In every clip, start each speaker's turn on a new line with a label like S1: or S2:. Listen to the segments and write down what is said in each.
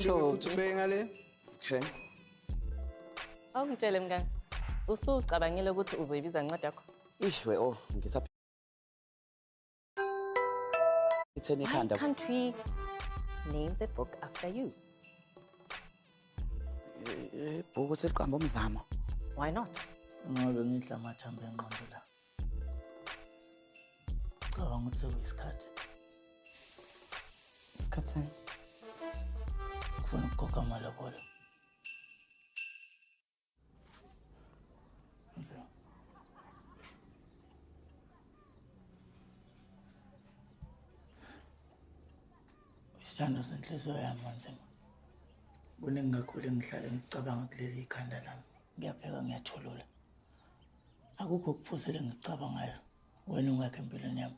S1: Futhi ubheke ngale.
S2: Okay.
S3: Awungitshele mngani. Usucabangile ukuthi uzoyibiza incwadi yakho?
S2: We ngisaphi. Itheni
S3: Why
S2: ikhanda.
S3: can't we name the book after you?
S2: Ibhuku seliqamba umzamo.
S3: Why not?
S4: Ngoba ngidla amathambo engqondo la. Cabanga ukuthi sekuyisikhathi.
S2: Isikhathi.
S4: Kufuna ukukhokha amalobolo. Nze. Isithando senhliziyo yami manzima. Kuningi kakhulu engihlale ngicabanga kuleli ikhanda lami. Ngiyapheka ngiyathulula. Akukho kuphuzile ngicabangayo. Wena ungakho empilweni yami.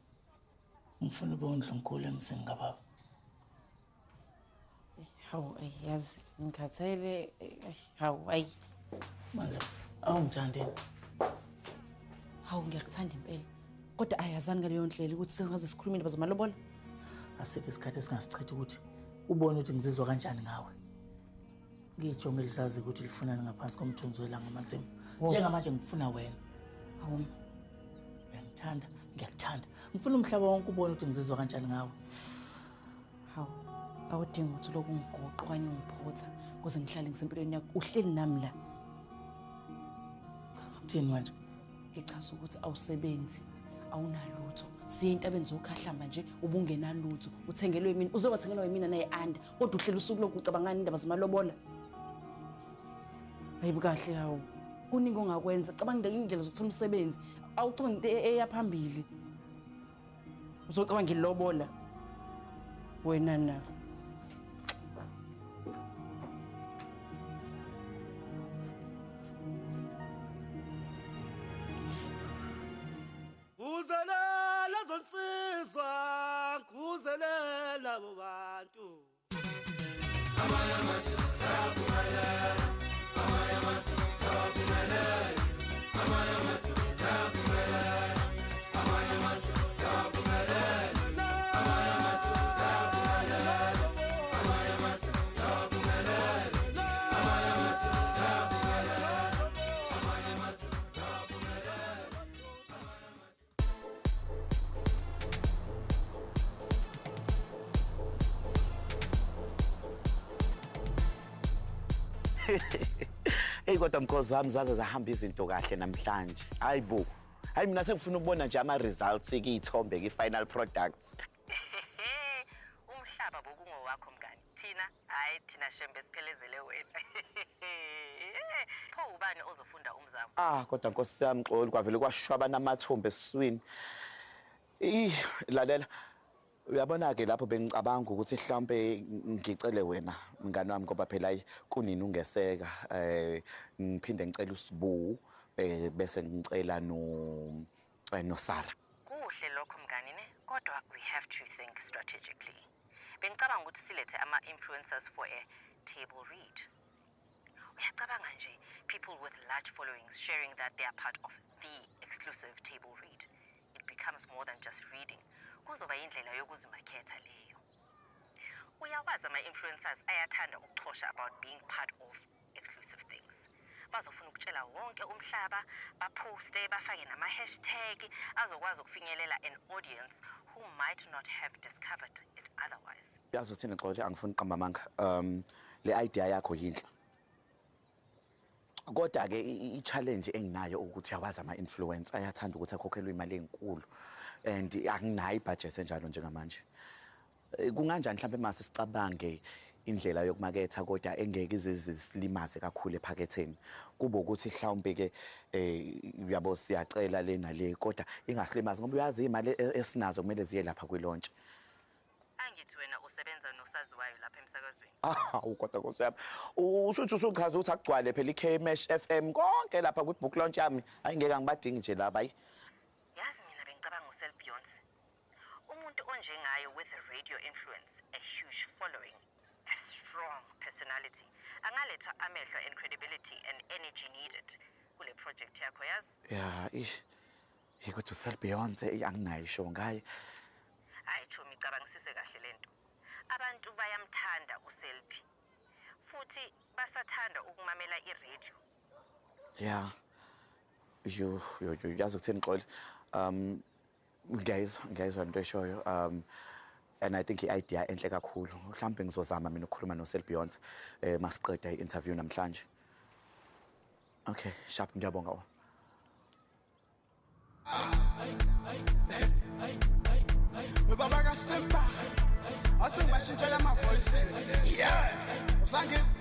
S4: Ngifuna ube undlunkulu emsini kababa.
S3: Hawu yazi ngikhathele hawu ayi.
S4: Manze, awungithandeni.
S3: Hawu ngiyakuthanda impela. Kodwa ayazani ngaleyo ndlela ukuthi singaze sikhulumile bazamalobola.
S4: Asikho isikhathi esingasichitha ukuthi ubone ukuthi ngizizwa kanjani ngawe. Ngiyijonge lisazi ukuthi lifunani ngaphansi komthunzi welanga manzima. Njengamanje ngifuna wena.
S3: Hawu
S4: Ngiyangithanda, ngiyakuthanda. Ngifuna umhlaba wonke ubone ukuthi ngizizwa kanjani ngawe.
S3: hawu awudingi ukuthi lokhu ngigoqa okanye ngiphotha ukuze ngihlale ngisempilweni yakho. Uhleli nami la.
S4: Uthini manje?
S3: Ngichaza ukuthi awusebenzi. Awunalutho. Siye entabeni zokhahlamba nje ubungenalutho. Uthengelwe yimina, uzowathengelwa yimina naye anda. Kodwa uhlela usuku lokhu ucabangani indaba zamalobola. Hayibu kahle hawo. Kuningi ongakwenza. Cabanga indlela zokuthola umsebenzi. Awucabanga into eyaphambili. Uzocabanga ngilobola. Wena na.
S5: Kuzelela zonsizwa, kuzelela abo bantu.
S2: Hey kodwa mkhozi wami zaze zahamba izinto kahle namhlanje. Hayibo. Hayi mina sengifuna ukubona nje ama results kuyithombe ke-final products.
S3: Umhlaba bokungowakho mngani. Thina hayi thina shembe siphelezele wena. Pho ubani ozofunda umzamo?
S2: Kodwa Nkosi yami Xoli kwavele kwashwaba namathombe esiswini. Lalela. Uyabona ke lapho bengicabanga ukuthi mhlambe ngicele wena mngani wami ngoba phela kunini ungeseka ngiphinde ngicela uSibu bese ngicela no Sara.
S3: Kuhle lokho mngani ne, kodwa we have to think strategically. Bengicabanga ukuthi silethe ama influencers for a table read. Uyacabanga nje people with large followings sharing that they are part of the exclusive table read. It becomes more than just reading. Kuzoba indlela yokuzimaketha leyo. Uyawazi ama influencers ayathanda ukuxhosha about being part of exclusive things. Bazofuna ukutshela wonke umhlaba, baposte, bafake nama hashtag azokwazi ukufinyelela an audience who might not have discovered it otherwise.
S2: Yazi uthini Xoli angifuni uqamba amanga. Le idea yakho yinhle. Kodwa ke i-challenge enginayo ukuthi yawazi ama influencer ayathanda ukuthi akhokhelwe imali enkulu and anginayo ibudget enjalo njengamanje. Kunganjani mhlawumbe mase sicabange indlela yokumaketha kodwa engeke izizilimaze kakhulu ephaketheni. Kube ukuthi mhlawumbe ke uyabo siyacela lena le kodwa ingasilimazi ngoba uyazi imali esinazo kumele ziye lapha kwilontshe.
S3: Angithi wena usebenza nosaziwayo lapha emsakazweni.
S2: Kodwa Nkosi yami. Usho ukuthi usuchaza ukuthi akugcwale phela iKMash FM konke lapha kwi-book launch yami. Ayingeke ngibadingi nje laba ayi.
S3: Yazi mina bengicabanga uSel Beyonce. Umuntu onjengayo with a radio influence, a huge following, a strong personality. Angaletha amehlo and credibility and energy needed kule project yakho yazi?
S2: Kodwa uSel Beyonce anginayo isho ngaye.
S3: Hayi Chomi cabangisise kahle lento. Abantu bayamthanda uSelby. futhi basathanda ukumamela iradio.
S2: Yeah. You yazi ukuthini Xoli? Ngiyayizwa into eshoyo. And I think i-idea enhle kakhulu. Mhlawumbe ngizozama mina ukukhuluma noSelbeyond masiqeda i-interview namhlanje. Okay, sharp ngiyabonga wona.
S1: Baba kaSimba athi ngibashintshela ama voice yeah usangis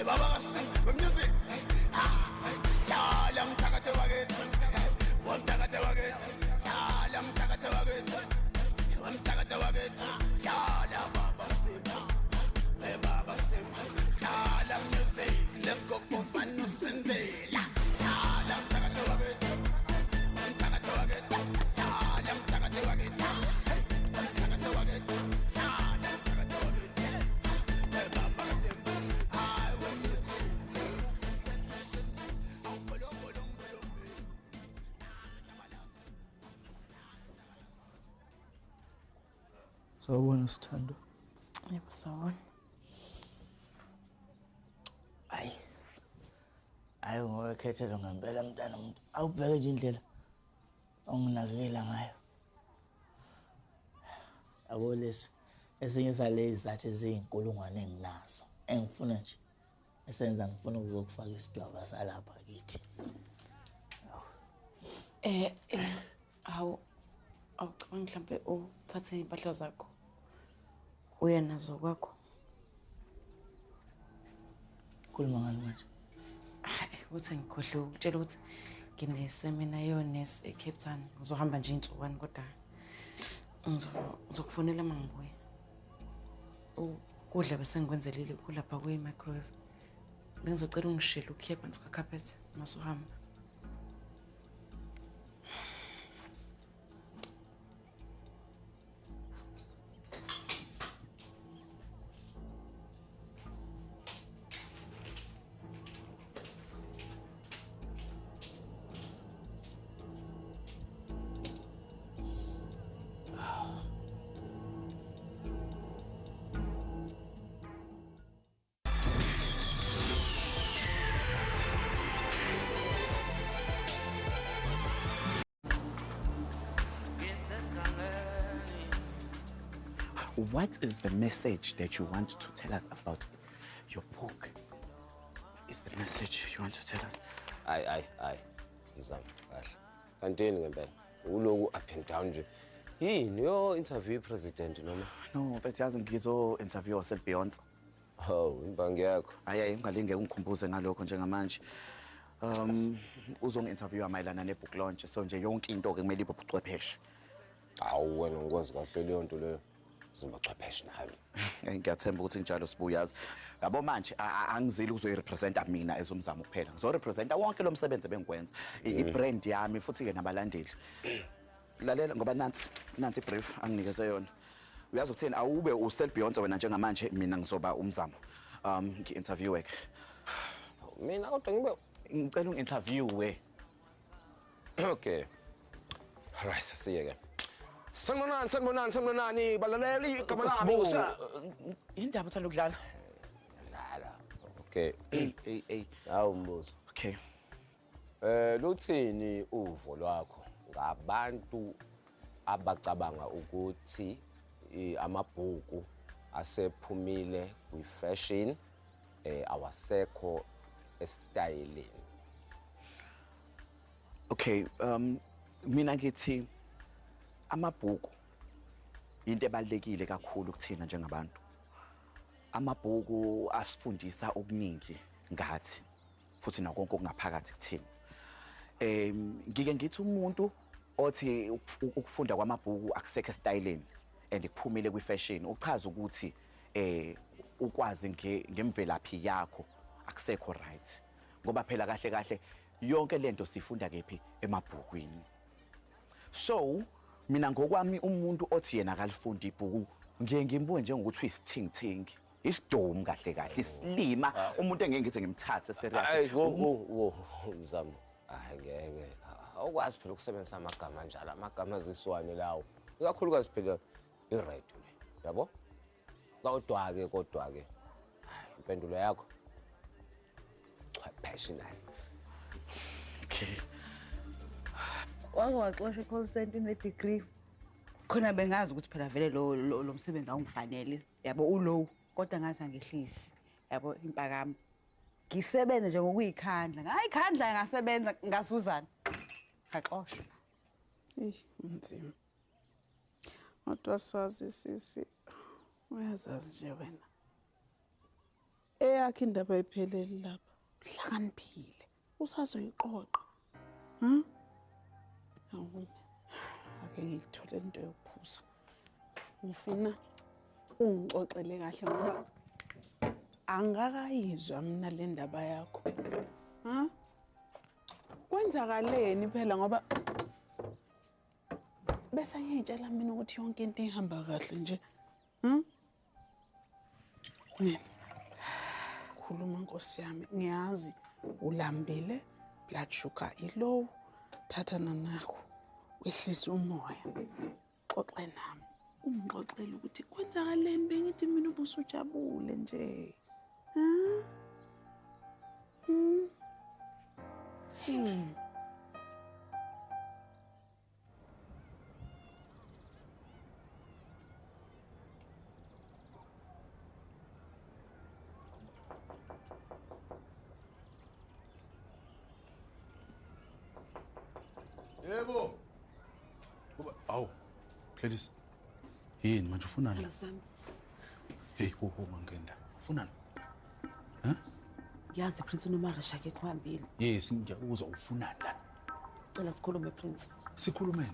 S1: baba kaSimba music dala mthakathe wakithi wamthakathe wakithi dala mthakathe wakithi wamthakathe wakithi dala baba kaSimba baba kaSimba dala music let's go for fun no senzela dala mthakathe wakithi wamthakathe wakithi dala mthakathe wakithi
S4: Sawubona Sithando.
S6: Yebo sawubona.
S4: Hayi ngowekhethelo ngempela mntana umuntu. Awubheke nje indlela onginakekela ngayo. Abolesi esinye sale izathu eziyinkulungwane enginazo. Engifuna nje esenza ngifuna ukuzokufaka isidwaba salapha kithi.
S6: Awucabanga mhlambe uthathe impahla zakho. Uye nazo kwakho.
S4: Khuluma ngani manje?
S6: Uthi ngikhohle ukutshela ukuthi nginesemina yonesi eCape Town. Ngizohamba nje insukwana kodwa ngizokufonela mangibuye. Ukudla bese ngikwenzelile kulapha kwi-microwave. Bengizocela ungishile ukhiye phansi kwecarpet masuhamba.
S2: What is the message that you want to tell us about your book? Is the message you want to tell us?
S7: Ayi. Mzamo, kahle. Kantini ngempela. Uloku up and down nje. Yini yo interview president noma?
S2: No, mfethu yazi ngizo-interview Selbeyond.
S7: Oh, imbangi yakho.
S2: Hayi ungalinge ungikhumbuze ngalokho njengamanje. Uzongi-interviewa mayelana ne-book launch, so nje yonke into-ke kumele ibe ubuchwepheshe.
S7: Awu wena ngikwazi kahle leyo nto leyo. Zimachwepheshe nayo.
S2: Ngiyathemba ukuthi njalo sibuyazi. Yabo manje angizili ukuzoyirepresenta mina ezomzamo kuphela. Ngizorepresenta wonke lo msebenzi bengikwenza. I-brand yami futhi-ke nabalandeli. Lalela ngoba nansi i-brief anginikeze yona. Uyazi ukuthini awube uSelbeyond wena njengamanje mina ngizoba umzamo. Ngi-interview-ke.
S7: Mina kodwa ngibe
S2: ngicela ungi-interview-we.
S7: Okay. Alright, siyeke. Sanibonani, balaleli igama lami
S2: Indaba uthanda ukudlala?
S7: Dlala. Okay.
S2: Hey.
S7: Hawu mbuzo.
S2: Okay.
S7: Luthini uvo lwakho ngabantu abacabanga ukuthi amabhuku asephumile kwi-fashion awasekho estylini?
S2: Okay, mina ngithi amabhuku into ebalekile kakhulu kuthina njengabantu. Amabhuku asifundisa okuningi ngathi futhi nakonke okungaphakathi kuthina. Ngike ngithi umuntu othi ukufunda kwamabhuku akusekho estylini and kuphumile kwi-fashion uchaza ukuthi ukwazi ngemvelaphi yakho akusekho right. Ngoba phela kahle yonke lento sifunda kephi emabhukwini. So mina ngokwami umuntu othi yena akalifunda ibhuku ngiye ngimbuke njengokuthi isithingithingi, isidomu kahle isilima, umuntu engeke ngize ngimthathe serious.
S7: Hayi wo mzamo. Ngeke. Awukwazi phela ukusebenzisa amagama njalo, amagama aziswane lawo. Ikakhulukazi phela i-right le. Yabo? Kodwa ke impendulo yakho professional.
S2: Okay.
S8: Wake waxoshwa i-call center une-degree. Khona bengazi ukuthi phela vele lo msebenzi awungifanele. Yabo ulow kodwa ngathi angehlisi. Yabo impakami. Ngisebenza nje ngokuyikhandla. Ngayikhandla ngasebenza ngasuzana. Ngaxoshwa.
S9: Nzima. Kodwa swazi sisi. Uyazazi nje wena. Eyakhe indaba iphelele lapha. Uhlakaniphile. Usazoyiqoqa. Awumi. Ake ngikuthole into yokuphuza. Ngifuna ungixoxele kahle ngoba angakayizwa mina le ndaba yakho. Kwenzakaleni phela ngoba bese ngiyitshela mina ukuthi yonke into ihamba kahle nje. Mina khuluma Nkosi yami, ngiyazi ulambile, blood sugar ilow, thatha nanakho wehlisa umoya. Xoxe nami, ungixoxele ukuthi kwenzakaleni bengithi mina ubusujabule nje.
S10: Yebo. Awu. Gladys. Yini manje ufunani?
S6: Sami.
S10: Hey, mangenda. Ufunani?
S6: Yazi Prince uNomarisha ke kuhambile.
S10: Yes, ngiyakuzwa ufunani la.
S6: Cela sikhulume Prince.
S10: Sikhulumeni.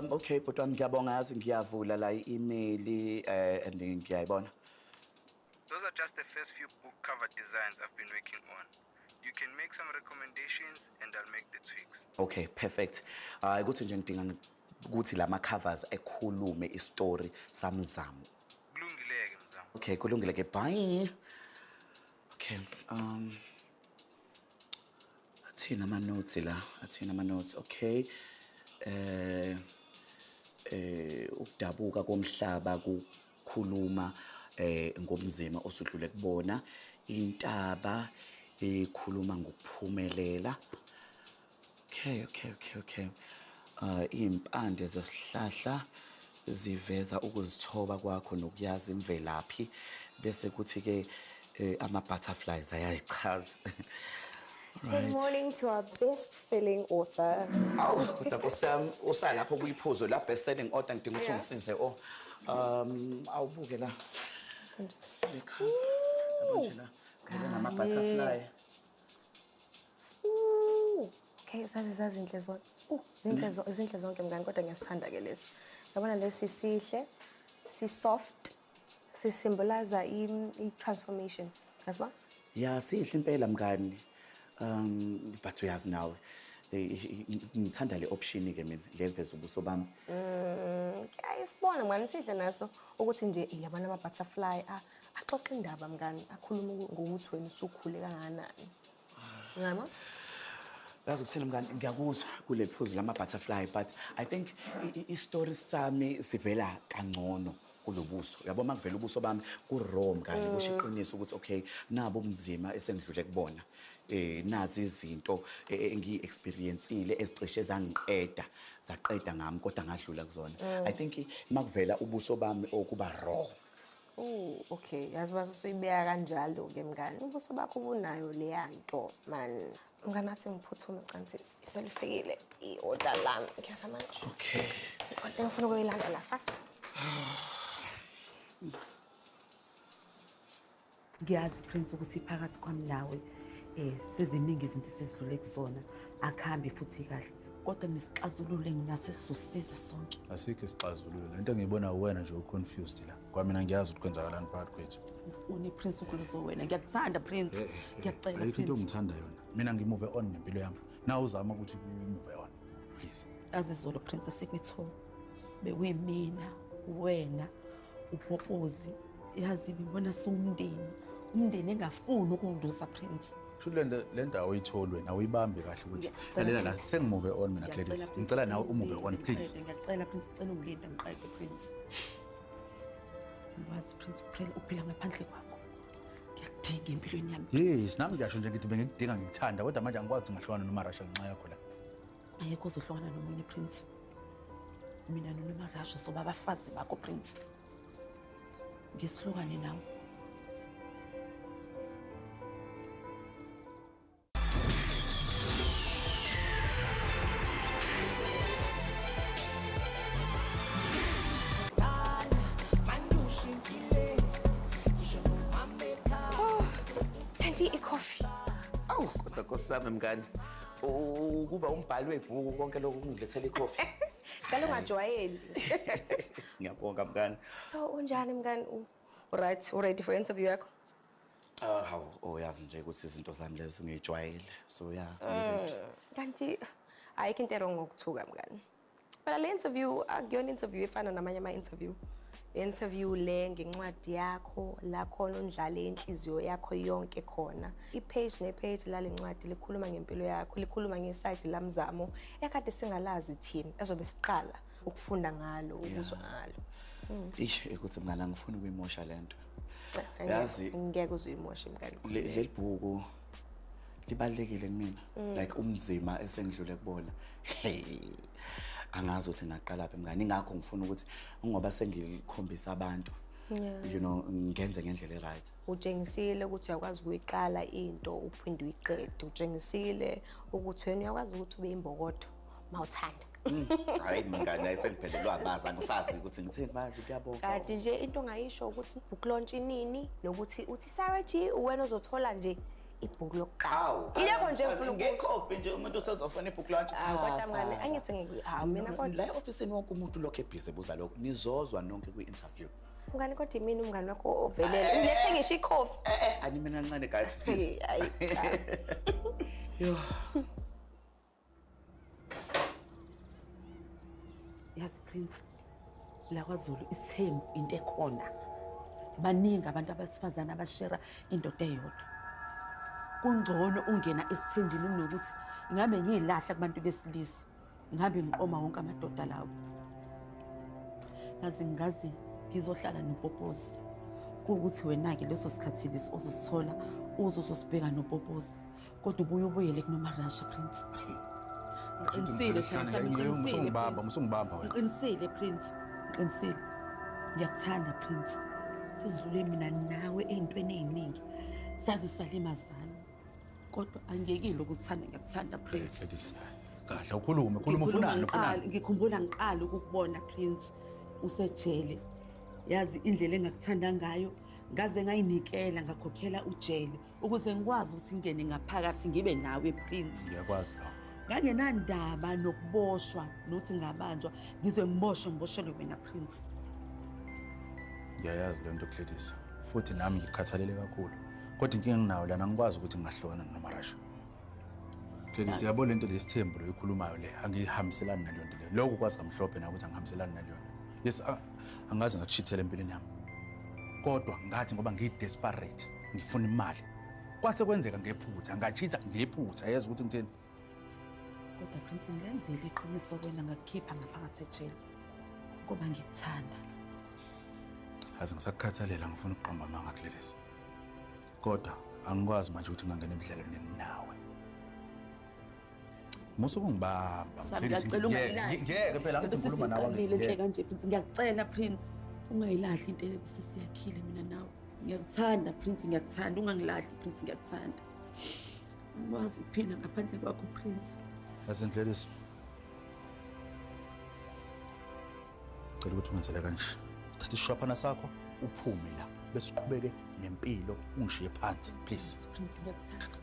S2: Okay, but ngiyabonga yazi ngiyavula la i-email and ngiyayibona.
S11: Those are just the first few book cover designs I've been working on. You can make some recommendations and I'll make the tweaks.
S2: Okay, perfect. Ukuthi nje ngidinga ukuthi lama covers ekhulume istory samzamo.
S11: Kulungileke mzamo.
S2: Okay, kulungile ke. Bye. Okay, athina ama notes la, athina ama notes. Okay. Ukudabuka komhlaba kukhuluma ngomzima osudlule kubona, intaba ekhuluma ngokuphumelela. Okay. Impande zesihlahla ziveza ukuzithoba kwakho nokuyazi imvelaphi bese kuthi ke ama butterflies ayayichaza.
S12: Right. Good morning to our best-selling author.
S2: Awu, kodwa Nkosiyami usalapho kuyiphuzo la best-selling author ngidinga ukuthi ungisize awubuke la. Yabo nje la. Ngene nama butterfly.
S12: Okay, sazi inhle zonke. Izinhle zonke mngani kodwa ngiyasithanda ke leso. Yabona lesi sihle, si soft, si symbolize i-transformation. Yasiba?
S2: Ya sihle impela mngani. But uyazi nawe ngithanda le option ke mina leveza ubuso bami.
S12: Ngiyayisibona mngani sihle naso ukuthi nje yabona ama butterfly axoxa indaba mngani akhuluma ngokuthi wena usukhule kangakanani. Ngiyama?
S2: Yazi ukuthini mngani ngiyakuzwa kuleli phuzu lama butterfly but I think i-story sami sivela kangcono kulobuso. Yabo makuvela ubuso bami ku raw mngani kusho iqiniso ukuthi okay nabo ubunzima esengidlule kubona. Nazi izinto engi-experienceile ezicishe zaqeda ngami kodwa ngadlula kuzona. I think makuvela ubuso bami okuba raw.
S12: Okay, yazi basuyibeka kanjalo ke mngani. Ubuso bakho bunayo leya nto man. Mngani athi ngiphuthume cansi iselifikile i-order lami. Ngiyasa manje.
S2: Okay.
S12: Kodwa ngifuna ukuyilanda la fast.
S6: Ngiyazi Prince ukuthi phakathi kwami nawe seziningi izinto sizivule kuzona akhambi futhi kahle kodwa nesixazululo enginaso sizosiza sonke.
S10: Asikho isixazululo. Lento engiyibona uwena nje uconfused la. Kwamina ngiyazi ukuthi kwenzakalani phakathi kwethu.
S6: Ufuna iPrince ukulizo wena. Ngiyakuthanda Prince. Ngiyacela
S10: Prince. Into
S6: Prince.
S10: ngithanda yona. Mina ngimove on nempilo yami. Na uzama ukuthi umove on. Please.
S6: Azizolo Prince sikwitho. Bekuyimina, wena, uPhopozi, yazi ngibona sumndeni umndeni engafuni ukungidusa Prince.
S10: Sho le ndawo oyithola wena awuyibambi kahle ukuthi lalela la sengimuve on mina Gladys. Ngicela nawe umuve on please.
S6: Ngiyacela Prince cela ungilinde ngiqede Prince. Wazi Prince uphila ngaphandle kwakho. Ngiyakudinga empilweni yami.
S10: Yes, nami ngiyasho nje ngithi bengikudinga ngikuthanda kodwa manje angikwazi ngahlwana noMarasha ngenxa yakho la.
S6: Ayekho uzohlukana nomunye Prince. Mina noMarasha soba abafazi bakho Prince. Ngesihlukane nawe.
S12: Coffee.
S2: Awu, kodwa Nkosazana mngani. Ukuba umbhali webhuku konke lokho kungilethela icoffee.
S12: Ngale ungajwayeli.
S2: Ngiyabonga mngani.
S12: So unjani mngani? Right, ready for interview yakho?
S2: Yazi nje ukuthi izinto zami lezi ngiyijwayele. So
S12: Kanti ayikho into wrong ngokuthuka mngani. Phela le interview akuyona interview efana namanye ama-interview. Interview le ngencwadi yakho la khona undlala inhliziyo yakho yonke khona. I-page ne-page la lencwadi likhuluma ngempilo yakho, likhuluma ngeside lamzamo ekade singalazi thina ezobe siqala ukufunda ngalo, ukuzwa ngalo.
S2: Ukuthi mngani angifuni ukuyimosha lento. Yazi
S12: ngeke uzuyimosha mngani.
S2: Leli bhuku libalekile kumina. Like umzima esengidlule kubona. Angazi ukuthi ngaqala phi mngani ingakho ngifuna ukuthi ngoba sengilikhombisa abantu you know ngenze ngendlela eright.
S12: Utshengisile ukuthi uyakwazi ukuyiqala into uphinde uyiqede. Utshengisile ukuthi wena uyakwazi ukuthi ube imbokodo mawuthanda.
S2: Hayi mngani ayisengiphelelwa amazi angisazi ukuthi ngithini manje kuyabonga.
S12: Kanti nje into ongayisho ukuthi book launch inini nokuthi uthi Sarah G wena uzothola nje ibhuku lokuqala. Ileko nje ufuna
S2: ngekhopi nje umuntu usezofuna ibhuku launch.
S12: Kodwa mngani angithi mina kodwa
S2: la officeini wonke umuntu lokho ebhizi ebuza lokho nizozwa nonke kwi-interview.
S12: Mngani kodwa imini umngani wakho ovelele ngilethe ngisho ikhofi.
S2: Ani mina kancane guys please. Yo.
S6: Yazi Prince la kwaZulu isithembu into ekhona. Baningi abantu abasifazana abashera indoda eyodwa. Kungcono ungena esithenjini kunokuthi ngabe ngiyilahla kubantu besilisa. Ngabe ngiqoma wonke amadoda lawo. Yazi ngazi ngizohlala noPoposi. Kuukuthi wena ke leso sikhathi lesi uzosithola uzosibheka noPoposi. Kodwa ubuyele kuNomarasha Prince.
S10: Musungibamba wena.
S6: Ngiqinisile Prince. Ngiqinisile. Ngiyakuthanda Prince. Sizidlule mina nawe ezintweni eziningi. Sazi salimazana. Kodwa angekile ukuthanda ngiyakuthanda Prince.
S10: Kahle ukhuluma ufunani.
S6: Ngikhumbula ngiqala ukukubona Prince usejele. Yazi indlela engakuthanda ngayo ngaze ngayinikela ngakhokhela ujele ukuze ngikwazi ukuthi ngene ngaphakathi ngibe nawe Prince.
S10: Ngiyakwazi lo.
S6: Ngangenandaba nokuboshwa nokuthi ngabanjwa ngizwe ngiboshelwe wena Prince.
S10: Ngiyayazi le nto Gladys futhi nami ngikhathalele kakhulu kodwa inkinga enginayo lana ngikwazi ukuthi ngihlona noMarasha. Gladys yabo lento lesithembu loyikhulumayo le angihambiselani naleyo nto le. Lokho kwazi kamhlophe na ukuthi angihambiselani naleyo nto. Yes angazi ngachithela empilweni yami. Kodwa ngathi ngoba ngidesperate ngifuna imali. Kwase kwenzeka ngephutha ngachitha ngephutha yazi ukuthi ngitheni.
S6: Kodwa Prince ngenzile iqiniso wena ngakukhipha ngaphakathi ejele ngoba ngikuthanda.
S10: Azi ngisakukhathalela ngifuna ukuqamba amanga Gladys. Kodwa angikwazi manje ukuthi ngangena ebudlelwaneni nawe. Musu kungibamba ngeke phela ngithi ngikhuluma nawe
S6: ngeke kanje Prince ngiyakucela Prince ungayilahli into ebisisiyakhile mina nawe. Ngiyakuthanda Prince ngiyakuthanda ungangilahli Prince ngiyakuthanda. Ngikwazi ukuphila ngaphandle kwakho Prince.
S10: Yazi Gladys. Cela ukuthi ungenzele kanje. Thatha ishophana sakho uphume la bese uqhubeke nempilo ungishiye phansi please.
S6: Prince ngiyakuthanda.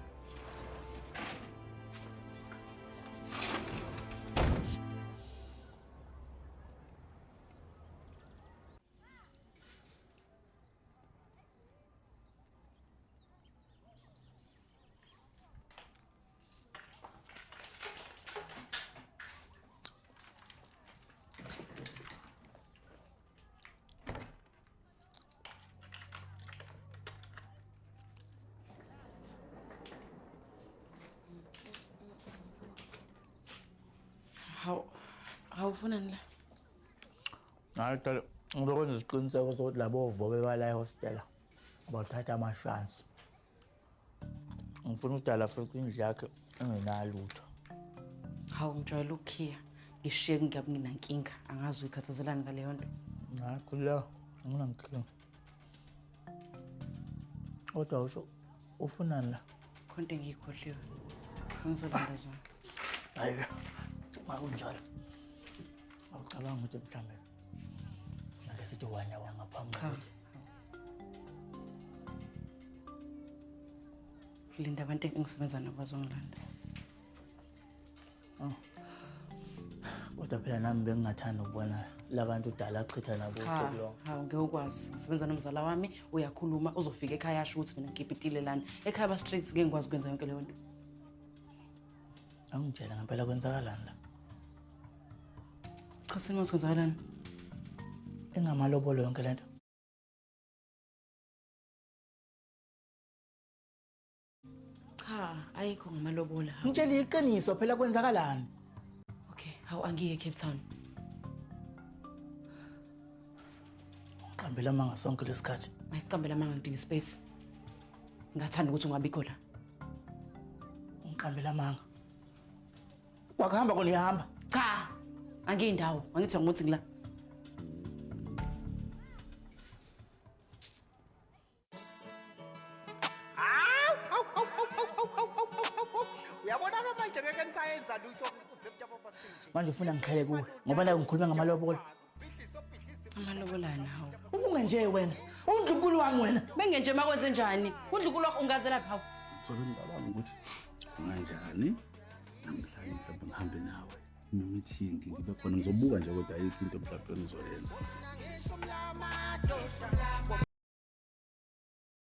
S8: Awufunani la?
S4: Hayi phela ngizokwenza isiqiniseko sokuthi labo vobe bala ehostel abathatha amashansi. Ngifuna udala futhi indlu yakhe engenalutho.
S8: Hawu ngijwayele ukukhiya. Ngishiye kungabi nginankinga. Angazi uyikhathazelani ngaleyo nto.
S4: Ngakho la nginankinga. Kodwa usho ufunani la?
S8: Khonto ngiyikhohliwe. Ngizolanda zona.
S4: Hayi-ke makunjalo. Awucabanga ukuthi mhlambe singake sithi wanya ngaphambi kokuthi
S8: Linda abantu engisebenza nabo bazongilanda.
S4: Kodwa phela nami bengingathanda ukubona labantu udala achitha nabo usuku lonke.
S8: Hawu ngeke ukwazi. Ngisebenza nomzala wami uyakhuluma uzofika ekhaya asho ukuthi mina ngikipitile lana. Ekhaya ba streets ngeke ngikwazi ukwenza yonke leyo nto.
S4: Angitshela ngempela kwenzakalani la?
S8: Cha simo sikwenzakalani?
S4: Engamalobolo yonke lento.
S8: Cha, ayikho ngamalobola.
S4: Ngitshela iqiniso phela kwenzakalani?
S8: Okay, hawu angiye Cape Town.
S4: Qambela manga sonke lesikhathi.
S8: Ayiqambela manga ngidinga space. Ngathanda ukuthi ungabikho la.
S4: Ngiqambela manga. Wakuhamba kona uyahamba?
S8: Cha, angiyindawo. Angithi ngokuthi ngila.
S5: Uyabona ke manje ngeke nisayenza lutho uzemtha papa sinje.
S4: Manje ufuna ngikhale kuwe ngoba la ngikhuluma ngamalobolo.
S8: Amalobolana hawu.
S4: Ubunge nje wena. Undlunkulu wami wena.
S8: Bengenje makwenze njani? Undlunkulu wakho ungazela phawu.
S10: Sobe ngicabanga ukuthi kunganjani namhlanje mhlawumbe ngihambe nawe meeting ngibe khona ngizobuka nje kodwa ayikho into mhlawumbe engizoyenza.